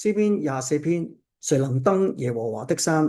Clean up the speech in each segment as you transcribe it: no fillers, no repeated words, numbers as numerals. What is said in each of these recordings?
詩篇24篇，誰能登耶和華的山？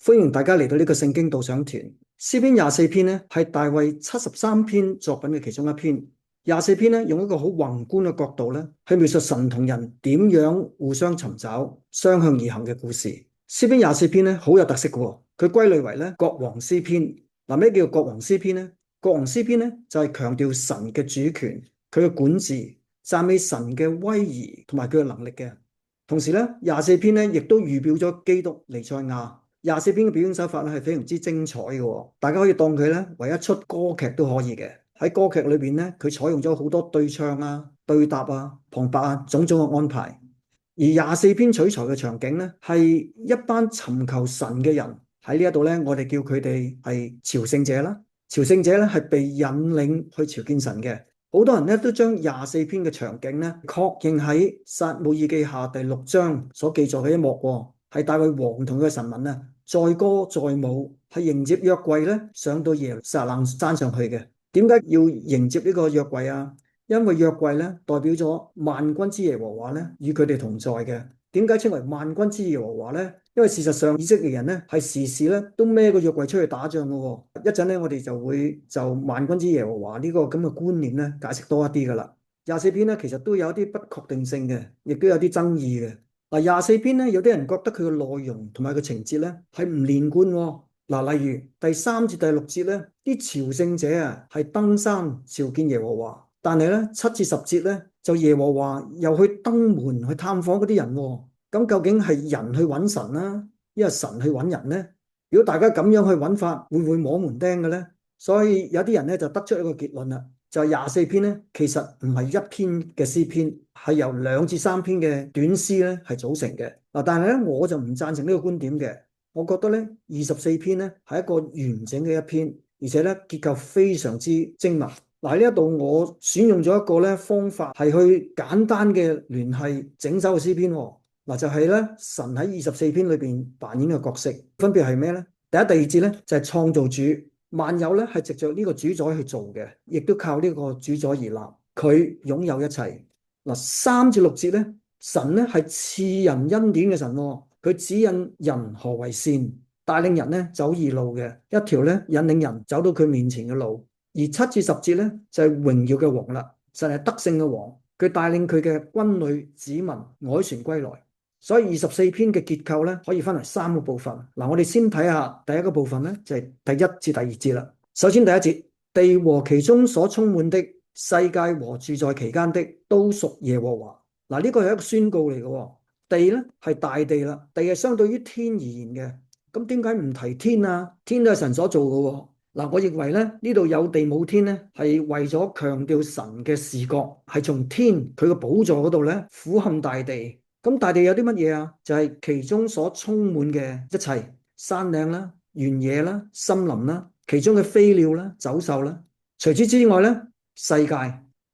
歡迎大家嚟到呢個聖經導賞團。詩篇24篇呢，係大衛73篇作品嘅其中一篇。24篇呢，用一個好宏觀嘅角度呢，去描述神同人點樣互相尋找、相向而行嘅故事。詩篇24篇呢，好有特色嘅喎，佢歸類為呢國王詩篇。嗱，咩叫國王詩篇呢？國王詩篇呢，就係強調神嘅主權、佢嘅管治、讚美神嘅威儀同埋佢嘅能力嘅。同時咧，24篇咧亦都預表咗基督彌賽亞。24篇嘅表演手法咧係非常之精彩嘅喎，大家可以當佢咧為一出歌劇都可以嘅。喺歌劇裏邊咧，佢採用咗好多對唱啊、對答啊、旁白啊種種嘅安排。而24篇取材嘅場景咧，係一班尋求神嘅人喺呢一度咧，我哋叫佢哋係朝聖者啦。朝聖者咧係被引領去朝見神嘅。好多人咧都將24篇嘅場景咧確認喺撒母耳記下第6章所記載嘅一幕喎，係大衛王同佢嘅臣民啊載歌載舞，係迎接約櫃咧上到耶路撒冷山上去嘅。點解要迎接呢個約櫃啊？因為約櫃咧代表咗萬軍之耶和華咧與佢哋同在嘅。點解稱為萬軍之耶和華咧？因為事實上以色列人咧係時時咧都孭個約櫃出去打仗嘅喎。一陣咧我哋就會就萬軍之耶和華呢個咁嘅觀念咧解釋多一啲噶啦。24篇咧其實都有啲不確定性嘅，亦都有啲爭議嘅。嗱，24篇咧有啲人覺得佢嘅內容同埋個情節咧係唔連貫喎。嗱，例如第3至第6節咧，啲朝聖者啊係登山朝見耶和華，但係咧7至10節咧就耶和華又去登門去探訪嗰啲人喎。咁究竟係人去揾神啦，因為神去揾人呢？如果大家咁樣去揾法，會唔會摸門釘嘅呢？所以有啲人咧就得出一個結論啦，就係24篇咧其實唔係一篇嘅詩篇，係由2至3篇嘅短詩咧係組成嘅。嗱，但係咧我就唔贊成呢個觀點嘅。我覺得咧24篇咧係一個完整嘅一篇，而且咧結構非常之精密。嗱，喺呢一度我選用咗一個咧方法，係去簡單嘅聯繫整首嘅詩篇喎。嗱，就係咧神喺24篇裏邊扮演嘅角色，分別係咩咧？第一、第二節咧就係創造主，萬有咧係藉着呢個主宰去做嘅，亦都靠呢個主宰而立，佢擁有一切。嗱，3至6節咧，神咧係賜人恩典嘅神喎，佢指引人何為善，帶領人咧走義路嘅一條咧引領人走到佢面前嘅路。而7至10節咧就係榮耀嘅王啦，神係得勝嘅王，佢帶領佢嘅軍旅子民凱旋歸來。所以24篇嘅結構咧可以分為3個部分。嗱，我哋先睇下第一個部分咧，就係第1至第2節啦。首先第一節，地和其中所充滿的，世界和住在其間的，都屬耶和華。嗱，呢個係一個宣告嚟嘅。地咧係大地啦，地係相對於天而言嘅。咁點解唔提天啊？天都係神所做嘅。嗱，我認為咧呢度有地冇天咧，係為咗強調神嘅視覺係從天佢個寶座嗰度咧俯瞰大地。咁大地有啲乜嘢啊？就係其中所充滿嘅一切，山嶺啦、原野啦、森林啦，其中嘅飛鳥啦、走獸啦。除此之外咧，世界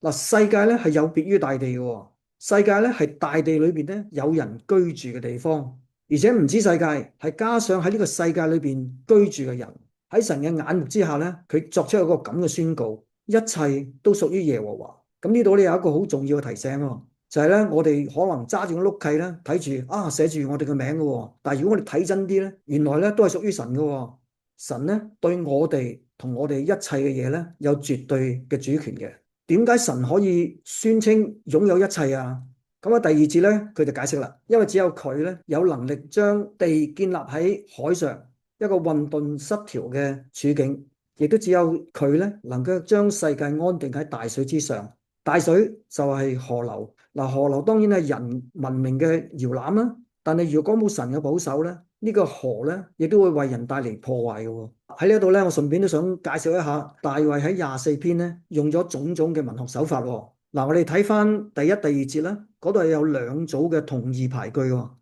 嗱，世界咧係有別於大地嘅。世界咧係大地裏邊咧有人居住嘅地方，而且唔止世界，係加上喺呢個世界裏邊居住嘅人。喺神嘅眼目之下咧，佢作出一個咁嘅宣告：一切都屬於耶和華。咁呢度咧有一個好重要嘅提醒喎。就係咧，我哋可能揸住個碌契咧，睇住啊寫住我哋嘅名嘅，但係如果我哋睇真啲咧，原來咧都係屬於神嘅。神咧對我哋同我哋一切嘅嘢咧有絕對嘅主權嘅。點解神可以宣稱擁有一切啊？咁啊第二節咧佢就解釋啦，因為只有佢咧有能力將地建立喺海上一個混沌失調嘅處境，亦都只有佢咧能夠將世界安定喺大水之上。大水就係河流。嗱，河流當然係人文明嘅搖籃啦，但係如果冇神嘅保守咧，呢個河咧亦都會為人帶嚟破壞嘅。喺呢一度咧，我順便都想介紹一下大衛喺24篇咧用咗種種嘅文學手法。嗱，我哋睇翻第一、第二節啦，嗰度係有2組嘅同義排句，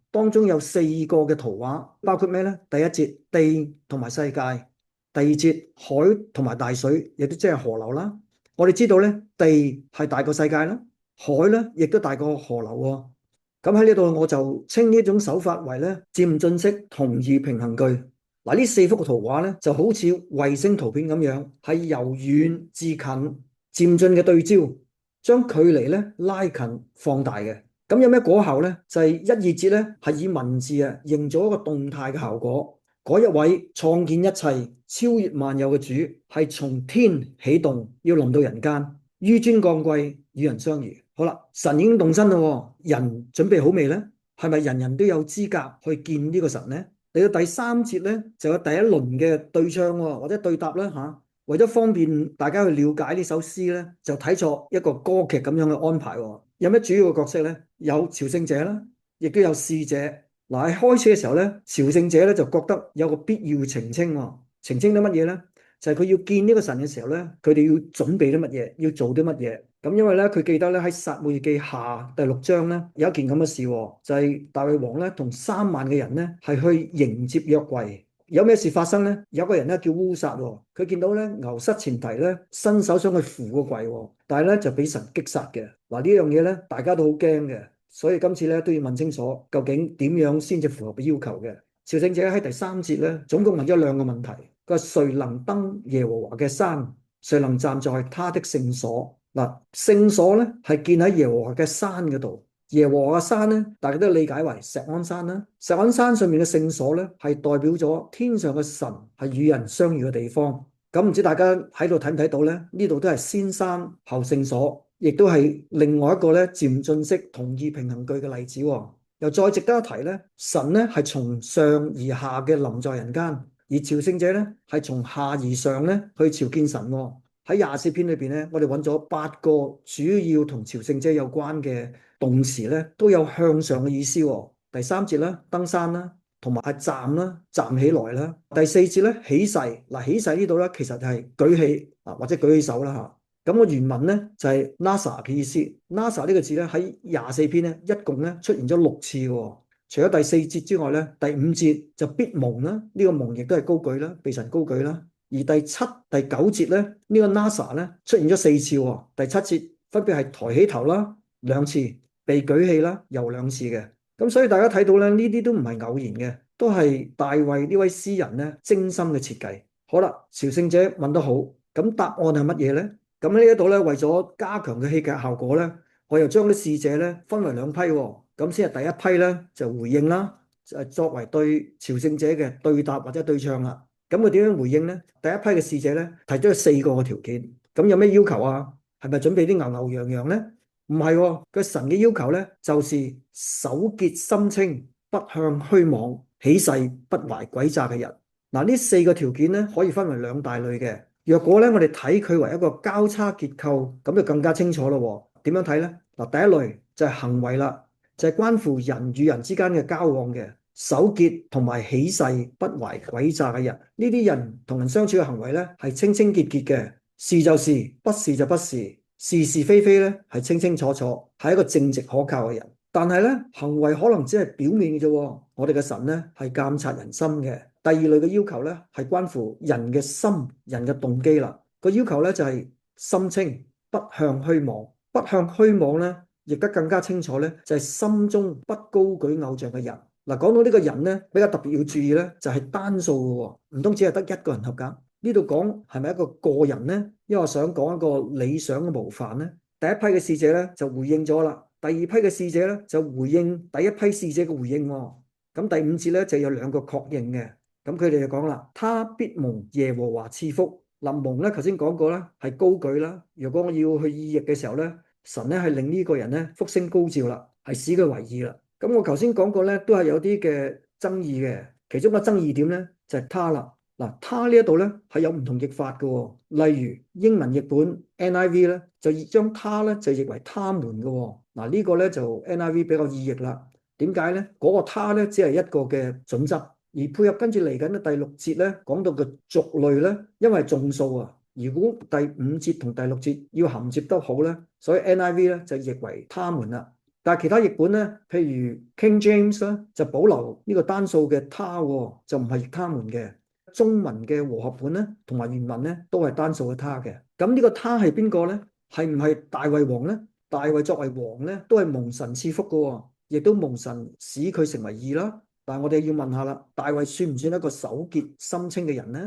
當中有4個嘅圖畫，包括咩咧？第一節地同埋世界，第二節海同埋大水，亦都即係河流啦。我哋知道咧，地係大過世界啦。海咧，亦都大過河流喎。咁喺呢度，我就稱呢種手法為咧漸進式同義平衡句。嗱，呢4幅嘅圖畫咧，就好似衛星圖片咁樣，係由遠至近漸進嘅對焦，將距離咧拉近放大嘅。咁有咩果效呢？就係一二節呢，係以文字啊，營造一個動態嘅效果。嗰一位創建一切、超越萬有嘅主，係從天起動，要臨到人間，紆尊降貴，與人相遇。好啦，神已經動身啦，人準備好未呢？係咪人人都有資格去見呢個神呢？嚟到第三節呢，就有第一輪嘅對唱或者對答啦吓。為咗方便大家去了解呢首詩呢，就睇作一個歌劇咁樣嘅安排。有咩主要嘅角色呢？有朝聖者啦，亦都有使者。嗱，喺開始嘅時候呢，朝聖者咧就覺得有個必要澄清，澄清啲乜嘢呢？就係佢要見呢個神嘅時候呢，佢哋要準備啲乜嘢，要做啲乜嘢。咁因為呢，佢記得咧喺撒母耳記下第6章呢，有一件咁嘅事，就係大衛王呢同3萬嘅人呢係去迎接約櫃。有咩事發生呢？有個人咧叫烏撒，佢見到咧牛失前蹄咧，伸手想去扶個櫃，但係咧就俾神擊殺嘅。嗱，呢樣嘢咧，大家都好驚嘅，所以今次咧都要問清楚，究竟點樣先至符合嘅要求嘅。朝聖者喺第3節咧，總共問咗2個問題。佢話誰能登耶和華嘅山？誰能站在他的聖所？嗱，聖所咧係建喺耶和華嘅山嗰度。耶和華嘅山咧，大家都理解為錫安山啦。錫安山上面嘅聖所咧，係代表咗天上嘅神係與人相遇嘅地方。咁唔知大家喺度睇唔睇到咧？呢度都係先山後聖所，亦都係另外一個咧漸進式同義平衡句嘅例子。又再值得一提咧，神咧係從上而下嘅臨在人間，而朝聖者咧係從下而上咧去朝見神。喺24篇裏邊咧，我哋揾咗8個主要同朝聖者有關嘅動詞咧，都有向上嘅意思。第3節啦，登山啦，同埋係站啦，站起來啦。第4節咧，起誓。嗱，起誓呢度咧，其實係舉起或者舉起手啦吓。咁個原文咧就係 Nasa 嘅意思。Nasa 呢個字咧喺24篇咧，一共咧出現咗6次。除咗第4節之外咧，第5節就必蒙啦，呢個蒙亦都係高舉啦，被神高舉啦。而第7、第9節咧，呢個 Nasa 咧出現咗4次。第7節分別係抬起頭啦2次，被舉起啦又2次嘅。咁所以大家睇到咧，呢啲都唔係偶然嘅，都係大衛呢位詩人咧精心嘅設計。好啦，朝聖者問得好，咁答案係乜嘢咧？咁呢一度咧，為咗加強嘅戲劇效果咧，我又將啲使者咧分為2批，咁先係第一批咧就回應啦，作為對朝聖者嘅對答或者對唱啦。咁佢點樣回應呢？第一批嘅使者咧提出咗4個嘅條件，咁有咩要求啊？係咪準備啲牛牛羊羊呢？唔係，個神嘅要求咧就是手潔心清，不向虛妄起誓，不懷詭詐嘅人。嗱，呢4個條件咧可以分為2大類嘅。若果咧我哋睇佢為一個交叉結構，咁就更加清楚咯。點樣睇呢？嗱，第一類就係行為啦，就係關乎人與人之間嘅交往嘅。手潔同埋起誓不懷詭詐嘅人，呢啲人同人相處嘅行為咧係清清潔潔嘅，是就是，不是就不是，是是非非咧係清清楚楚，係一個正直可靠嘅人。但係咧行為可能只係表面嘅啫，我哋嘅神咧係監察人心嘅。第二類嘅要求咧係關乎人嘅心、人嘅動機啦。個要求咧就係心清，不向虛妄，不向虛妄咧，亦都更加清楚咧就係心中不高舉偶像嘅人。嗱，講到呢個人咧，比較特別要注意咧，就係單數嘅，唔通只係得一個人合格？呢度講係咪一個個人呢？因為我想講一個理想嘅模範呢。第一批嘅使者咧就回應咗啦，第二批嘅使者咧就回應第一批使者嘅回應。咁第5節咧就有2個確認嘅，咁佢哋就講啦，他必蒙耶和華賜福。嗱，蒙咧頭先講過啦，係高舉啦。如果我要去意譯嘅時候咧，神咧係令呢個人咧福星高照啦，係使佢為義啦。咁我頭先講過咧，都係有啲嘅爭議嘅，其中個爭議點咧就係他啦。嗱，他呢一度咧係有唔同譯法嘅，例如英文譯本 NIV 咧就將他咧就譯為他們嘅。嗱，呢個咧就 NIV 比較意譯啦。點解咧？嗰個他咧只係一個嘅準則，而配合跟住嚟緊嘅第6節咧講到嘅族類咧，因為眾數啊，如果第5節同第6節要銜接得好咧，所以 NIV 咧就譯為他們啦。但係其他譯本咧，譬如 King James 咧，就保留呢個單數嘅他，就唔係譯他們嘅。中文嘅和合本咧，同埋原文咧，都係單數嘅他嘅。咁呢個他係邊個咧？係唔係大衛王咧？大衛作為王咧，都係蒙神賜福嘅，亦都蒙神使佢成為義啦。但係我哋要問下啦，大衛算唔算一個手潔心清嘅人咧？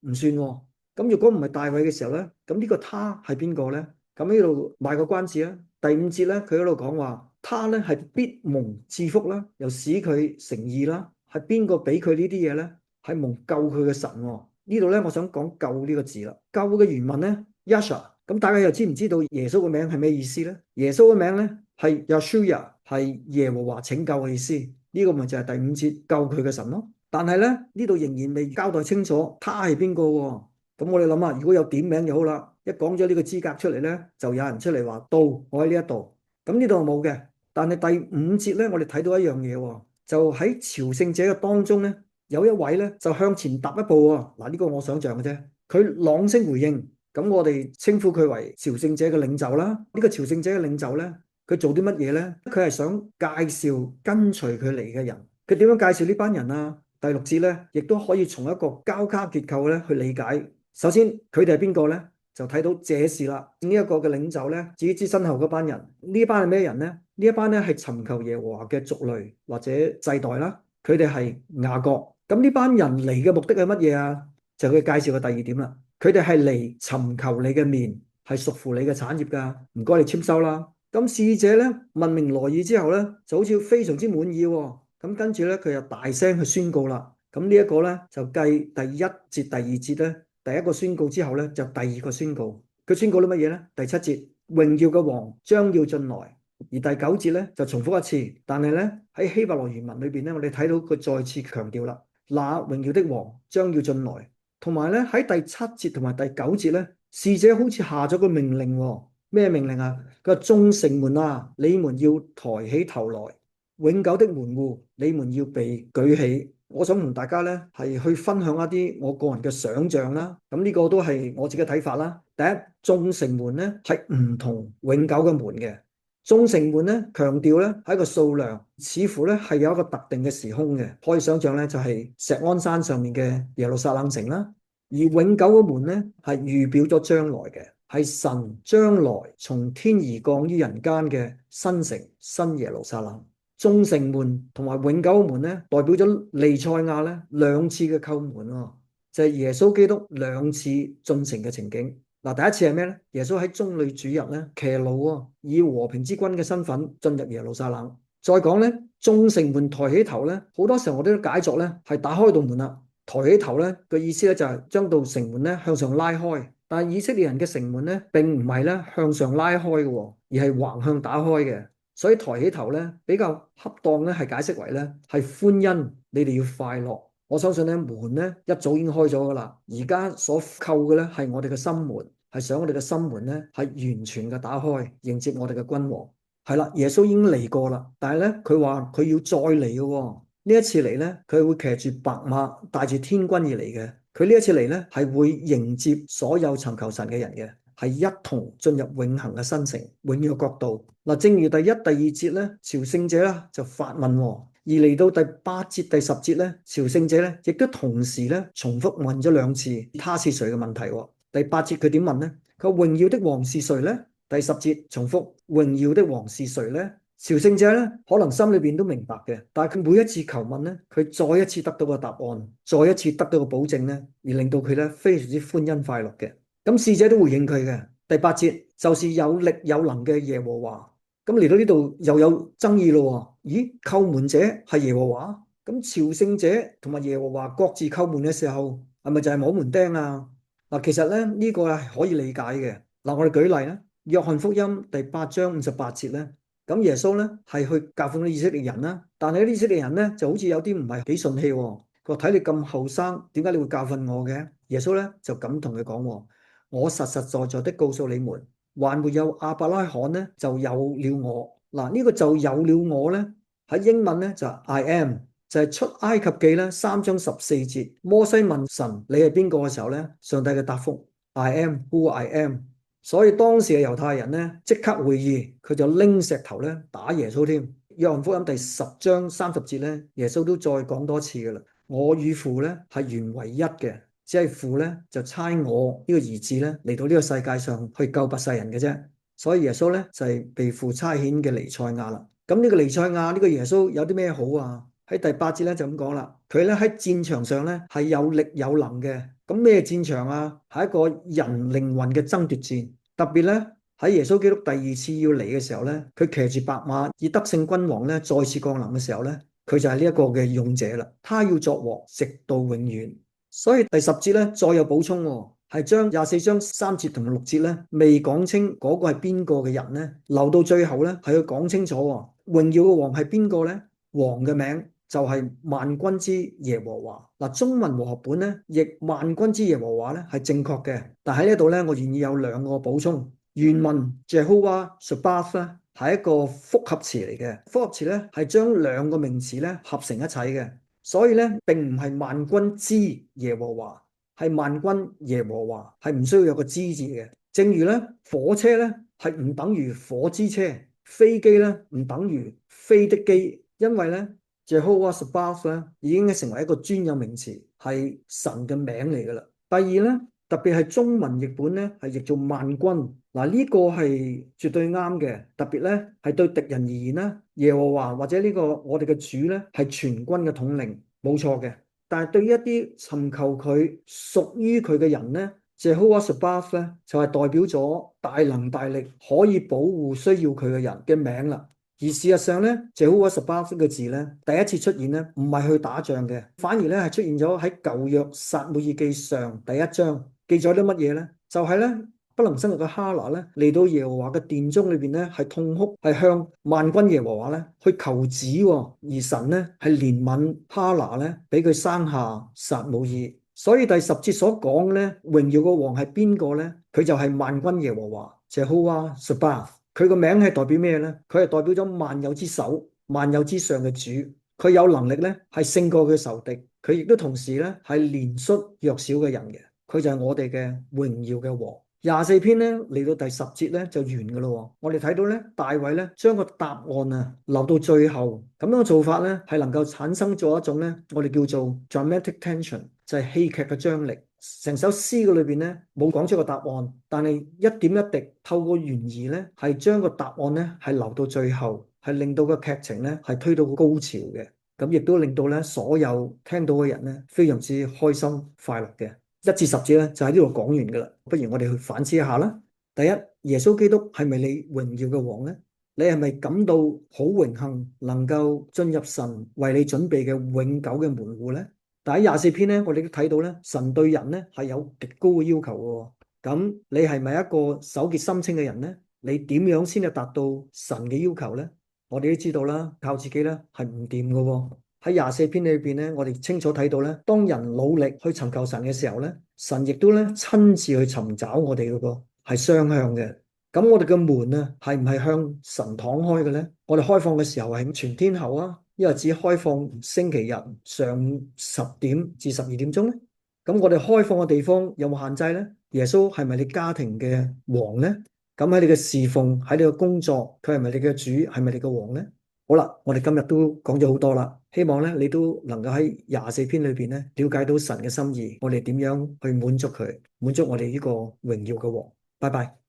唔算喎。咁如果唔係大衛嘅時候咧，咁呢個他係邊個咧？咁呢度賣個關子啊。第5節咧，佢喺度講話。他咧係必蒙賜福啦，又使佢成義啦。係邊個俾佢呢啲嘢咧？係蒙救佢嘅神喎。呢度咧，我想講救呢個字啦。救嘅原文咧，Yasha。咁大家又知唔知道耶穌嘅名係咩意思咧？耶穌嘅名咧係 Yeshua，係耶和華拯救嘅意思。呢個咪就係第五節救佢嘅神咯。但係咧，呢度仍然未交代清楚他係邊個喎。咁我哋諗下，如果有點名就好啦。一講咗呢個資格出嚟咧，就有人出嚟話到我喺呢一度。咁呢度冇嘅。但係第五節咧，我哋睇到一樣嘢喎，就喺朝聖者嘅當中咧，有一位咧就向前踏一步喎。嗱，呢個我想象嘅啫。佢朗聲回應，咁我哋稱呼佢為朝聖者嘅領袖啦。呢個朝聖者嘅領袖咧，佢做啲乜嘢咧？佢係想介紹跟隨佢嚟嘅人。佢點樣介紹呢班人啊？第六節咧，亦都可以從一個交叉結構咧去理解。首先，佢哋係邊個咧？就睇到這事啦。呢一個嘅領袖咧，至於之身後嗰班人，呢班係咩人咧？呢一班咧係尋求耶和華嘅族類或者世代啦。佢哋係雅各。咁呢班人嚟嘅目的係乜嘢啊？就佢介紹嘅第二點啦。佢哋係嚟尋求你嘅面，係屬乎你嘅產業㗎。唔該你簽收啦。咁使者咧問明來意之後咧，就好似非常之滿意喎。咁跟住咧，佢又大聲去宣告啦。咁呢一個咧就繼第一節、第二節咧，第一個宣告之後咧，就第二個宣告。佢宣告啲乜嘢咧？第七節，榮耀嘅王將要進來。而第九節咧就重複一次，但係咧喺希伯來原文裏邊咧，我哋睇到佢再次強調啦，那榮耀的王將要進來。同埋咧喺第七節同埋第九節咧，使者好似下咗個命令喎。咩命令啊？佢話眾城門啊，你們要抬起頭來，永久的門戶，你們要被舉起。我想同大家咧係去分享一啲我個人嘅想像啦。咁呢個都係我自己嘅睇法啦。第一，眾城門咧係唔同永久嘅門嘅。眾城門咧強調咧係一個數量，似乎咧係有一個特定嘅時空嘅。可以想像咧就係錫安山上面嘅耶路撒冷城啦。而永久嘅門咧係預表咗將來嘅，係神將來從天而降於人間嘅新城新耶路撒冷。眾城門同埋永久門咧，代表咗彌賽亞咧兩次嘅叩門喎，就係耶穌基督兩次進城嘅情景。嗱，第一次係咩咧？耶穌喺棕櫚主日咧騎驢啊，以和平之君嘅身份進入耶路撒冷。再講咧，眾城門抬起頭咧，好多時候我哋都解作咧係打開道門啦。抬起頭咧嘅意思咧就係將道城門咧向上拉開。但係以色列人嘅城門咧並唔係咧向上拉開嘅，而係橫向打開嘅。所以抬起頭咧比較恰當咧係解釋為咧係歡欣，你哋要快樂。我相信咧門咧一早已經開咗噶啦，而家所叩嘅咧係我哋嘅心門，係想我哋嘅心門咧係完全嘅打開，迎接我哋嘅君王。係啦，耶穌已經嚟過啦，但係咧佢話佢要再嚟嘅喎。呢一次嚟咧，佢會騎住白馬，帶住天軍而嚟嘅。佢呢一次嚟咧係會迎接所有尋求神嘅人嘅。係一同進入永恆嘅新城，永遠嘅國度。嗱，正如第一、第二節咧，朝聖者啦就發問，而嚟到第八節、第十節咧，朝聖者咧亦都同時咧重複問咗兩次他是誰嘅問題。第八節佢點問咧？佢話榮耀的王是誰咧？第十節重複榮耀的王是誰咧？朝聖者咧可能心裏邊都明白嘅，但係佢每一次求問咧，佢再一次得到個答案，再一次得到個保證咧，而令到佢咧非常之歡欣快樂嘅。咁使者都回應佢嘅。第八節就是有力有能嘅耶和華。咁嚟到呢度又有爭議咯。咦，叩門者係耶和華？咁朝聖者同埋耶和華各自叩門嘅時候，係咪就係摸門釘啊？嗱，其實咧呢個係可以理解嘅。嗱，我哋舉例啦，約翰福音第8章58節咧，咁耶穌咧係去教訓啲以色列人啦，但係啲以色列人咧就好似有啲唔係幾順氣。佢話睇你咁後生，點解你會教訓我嘅？耶穌咧就咁同佢講。我實實在在的告訴你們，還沒有亞伯拉罕呢，就有了我。嗱，呢個就有了我咧，喺英文咧就係 I am，就係出埃及記咧3章14節，摩西問神你係邊個嘅時候咧，上帝嘅答覆 I am who I am。所以當時嘅猶太人咧即刻會意，佢就拎石頭咧打耶穌添。約翰福音第10章30節咧，耶穌都再講多次噶啦，我與父咧係原為一嘅。只係父咧就差我呢個兒子咧嚟到呢個世界上去救拔世人嘅啫，所以耶穌咧就係被父差遣嘅彌賽亞啦。咁呢個彌賽亞呢個耶穌有啲咩好啊？喺第8節咧就咁講啦，佢咧喺戰場上咧係有力有能嘅。咁咩戰場啊？係一個人靈魂嘅爭奪戰，特別咧喺耶穌基督第二次要嚟嘅時候咧，佢騎住白馬以得勝君王咧再次降臨嘅時候咧，佢就係呢一個嘅勇者啦。他要作王，直到永遠。所以第十節咧再有補充喎，係將24章3節同6節咧未講清嗰個係邊個嘅人咧，留到最後咧係要講清楚喎。榮耀嘅王係邊個咧？王嘅名就係萬軍之耶和華。嗱，中文和合本咧譯萬軍之耶和華咧係正確嘅，但喺呢度咧我願意有兩個補充。原文 Jehovah Sabaoth 咧係一個複合詞嚟嘅，複合詞咧係將兩個名詞咧合成一齊嘅，所以咧並唔係萬軍之耶和華，係萬軍耶和華，係唔需要有個之字嘅。正如咧火車咧係唔等於火之車，飛機咧唔等於飛的機，因為咧 Jehovah Sabaoth 咧已經成為一個專有名詞，係神嘅名嚟噶啦。第二咧，特別係中文譯本咧係譯做萬軍。嗱，呢個係絕對啱嘅，特別咧係對敵人而言咧，耶和華或者呢個我哋嘅主咧係全軍嘅統領，冇錯嘅。但係對於一啲尋求佢屬於佢嘅人咧，Jehovah Sabaoth 咧就係代表咗大能大力，可以保護需要佢嘅人嘅名啦。而事實上咧，Jehovah Sabaoth 嘅字咧第一次出現咧唔係去打仗嘅，反而咧係出現咗喺舊約撒母耳記上第一章，記載啲乜嘢咧？就係咧。不能生育嘅哈拿咧嚟到耶和華嘅殿中裏邊咧係痛哭，係向萬軍耶和華咧去求子，而神咧係憐憫哈拿咧，俾佢生下撒母耳。所以第十節所講咧榮耀嘅王係邊個咧？佢就係萬軍耶和華，Jehovah Sabaoth。佢個名係代表咩咧？佢係代表咗萬有之首、萬有之上嘅主。佢有能力咧係勝過佢仇敵，佢亦都同時咧係憐恤弱小嘅人嘅。佢就係我哋嘅榮耀嘅王。24篇咧嚟到第十節咧就完噶咯。我哋睇到咧大衛咧將個答案啊留到最後，咁樣嘅做法咧係能夠產生咗一種咧我哋叫做 dramatic tension，就係戲劇嘅張力。成首詩嘅裏邊咧冇講出個答案，但係一點一滴透過懸疑咧係將個答案咧係留到最後，係令到個劇情咧係推到高潮嘅。咁亦都令到咧所有聽到嘅人咧非常之開心快樂嘅。1至10節咧就喺呢度講完噶啦，不如我哋去反思一下啦。第一，耶穌基督係咪你榮耀嘅王呢？你係咪感到好榮幸能夠進入神為你準備嘅永久嘅門戶呢？但喺24篇咧，我哋都睇到咧，神對人咧係有極高嘅要求嘅。咁你係咪一個手潔心清嘅人呢？你點樣先至達到神嘅要求呢？我哋都知道啦，靠自己咧係唔掂嘅。喺24篇裏邊咧，我哋清楚睇到咧，當人努力去尋求神嘅時候咧，神亦都咧親自去尋找我哋嗰個係雙向嘅。咁我哋嘅門啊，係唔係向神敞開嘅咧？我哋開放嘅時候係全天候啊，因為只開放星期日上午10點至12點鐘咧。咁我哋開放嘅地方有冇限制咧？耶穌係咪你家庭嘅王咧？咁喺你嘅侍奉，喺你嘅工作，佢係咪你嘅主，係咪你嘅王咧？好啦，我哋今日都講咗好多啦，希望咧你都能夠喺24篇裏邊咧了解到神嘅心意，我哋點樣去滿足佢，滿足我哋呢個榮耀嘅王。拜拜。